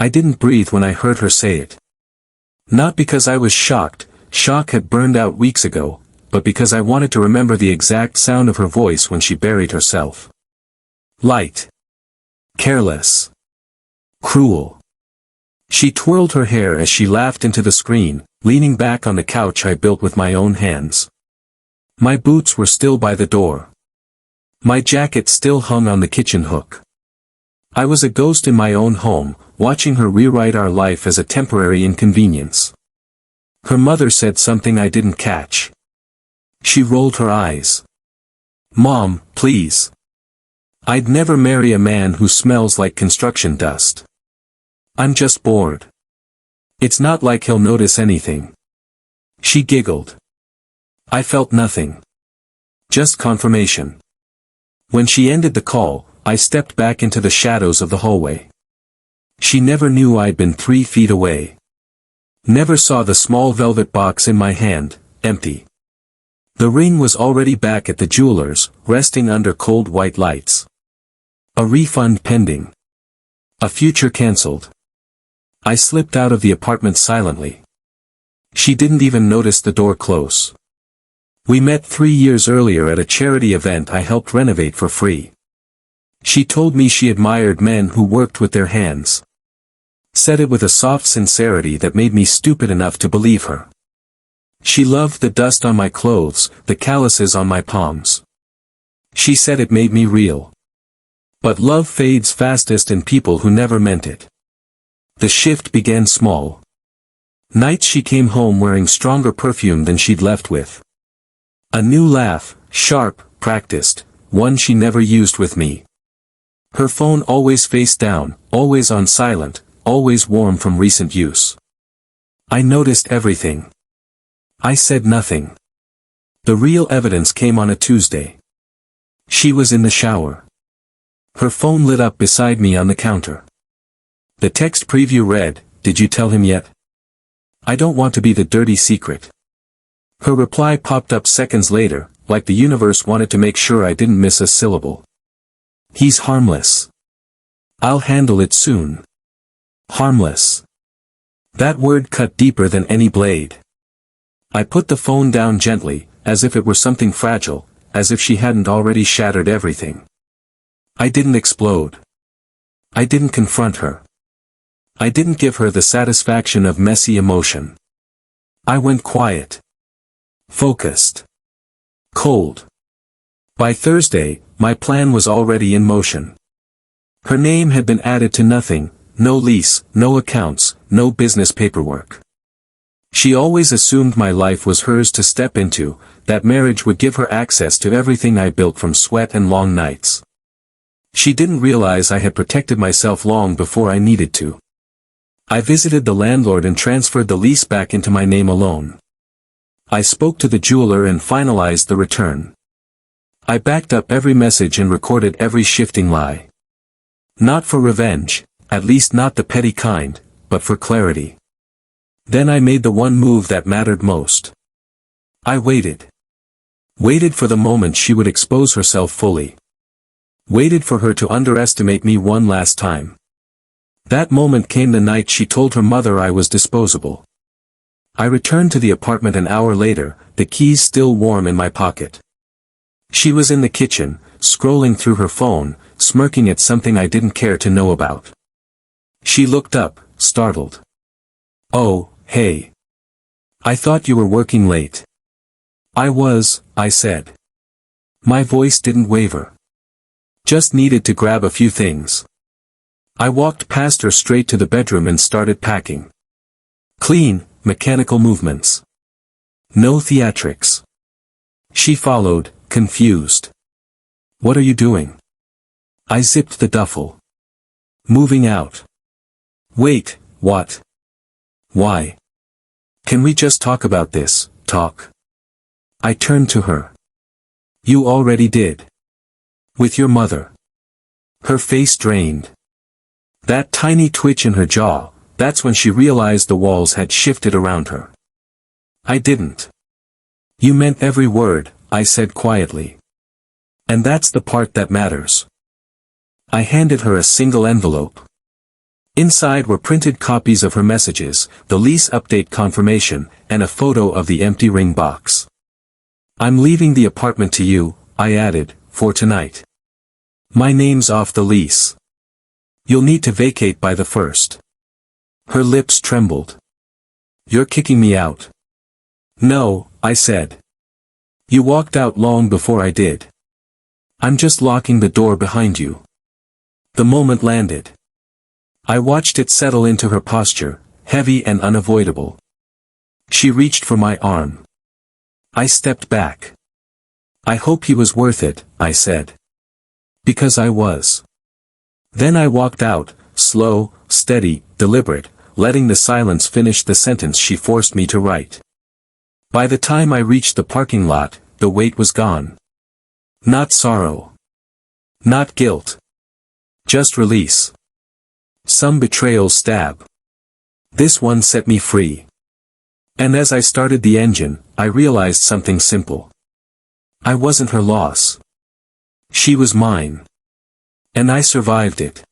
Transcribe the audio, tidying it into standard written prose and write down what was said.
I didn't breathe when I heard her say it. Not because I was shocked, shock had burned out weeks ago, but because I wanted to remember the exact sound of her voice when she buried herself. Light. Careless. Cruel. She twirled her hair as she laughed into the screen, leaning back on the couch I built with my own hands. My boots were still by the door. My jacket still hung on the kitchen hook. I was a ghost in my own home, watching her rewrite our life as a temporary inconvenience. Her mother said something I didn't catch. She rolled her eyes. "Mom, please. I'd never marry a man who smells like construction dust. I'm just bored. It's not like he'll notice anything." She giggled. I felt nothing. Just confirmation. When she ended the call, I stepped back into the shadows of the hallway. She never knew I'd been 3 feet away. Never saw the small velvet box in my hand, empty. The ring was already back at the jeweler's, resting under cold white lights. A refund pending. A future cancelled. I slipped out of the apartment silently. She didn't even notice the door close. We met 3 years earlier at a charity event I helped renovate for free. She told me she admired men who worked with their hands. Said it with a soft sincerity that made me stupid enough to believe her. She loved the dust on my clothes, the calluses on my palms. She said it made me real. But love fades fastest in people who never meant it. The shift began small. Nights she came home wearing stronger perfume than she'd left with. A new laugh, sharp, practiced, one she never used with me. Her phone always face down, always on silent, always warm from recent use. I noticed everything. I said nothing. The real evidence came on a Tuesday. She was in the shower. Her phone lit up beside me on the counter. The text preview read, "Did you tell him yet? I don't want to be the dirty secret." Her reply popped up seconds later, like the universe wanted to make sure I didn't miss a syllable. "He's harmless. I'll handle it soon." Harmless. That word cut deeper than any blade. I put the phone down gently, as if it were something fragile, as if she hadn't already shattered everything. I didn't explode. I didn't confront her. I didn't give her the satisfaction of messy emotion. I went quiet. Focused. Cold. By Thursday, my plan was already in motion. Her name had been added to nothing, no lease, no accounts, no business paperwork. She always assumed my life was hers to step into, that marriage would give her access to everything I built from sweat and long nights. She didn't realize I had protected myself long before I needed to. I visited the landlord and transferred the lease back into my name alone. I spoke to the jeweler and finalized the return. I backed up every message and recorded every shifting lie. Not for revenge, at least not the petty kind, but for clarity. Then I made the one move that mattered most. I waited. Waited for the moment she would expose herself fully. Waited for her to underestimate me one last time. That moment came the night she told her mother I was disposable. I returned to the apartment an hour later, the keys still warm in my pocket. She was in the kitchen, scrolling through her phone, smirking at something I didn't care to know about. She looked up, startled. "Oh, hey. I thought you were working late." "I was," I said. My voice didn't waver. Just needed to grab a few things. I walked past her straight to the bedroom and started packing. Clean, mechanical movements. No theatrics. She followed, confused. "What are you doing?" I zipped the duffel. "Moving out." "Wait, what? Why? Can we just talk about this, talk?" I turned to her. "You already did. With your mother." Her face drained. That tiny twitch in her jaw, that's when she realized the walls had shifted around her. "I didn't." "You meant every word," I said quietly. "And that's the part that matters." I handed her a single envelope. Inside were printed copies of her messages, the lease update confirmation, and a photo of the empty ring box. "I'm leaving the apartment to you," I added, "for tonight. My name's off the lease. You'll need to vacate by the 1st. Her lips trembled. "You're kicking me out." "No," I said. "You walked out long before I did. I'm just locking the door behind you." The moment landed. I watched it settle into her posture, heavy and unavoidable. She reached for my arm. I stepped back. "I hope he was worth it," I said. Because I was. Then I walked out, slow, steady, deliberate, letting the silence finish the sentence she forced me to write. By the time I reached the parking lot, the weight was gone. Not sorrow. Not guilt. Just release. Some betrayals stab. This one set me free. And as I started the engine, I realized something simple. I wasn't her loss. She was mine. And I survived it.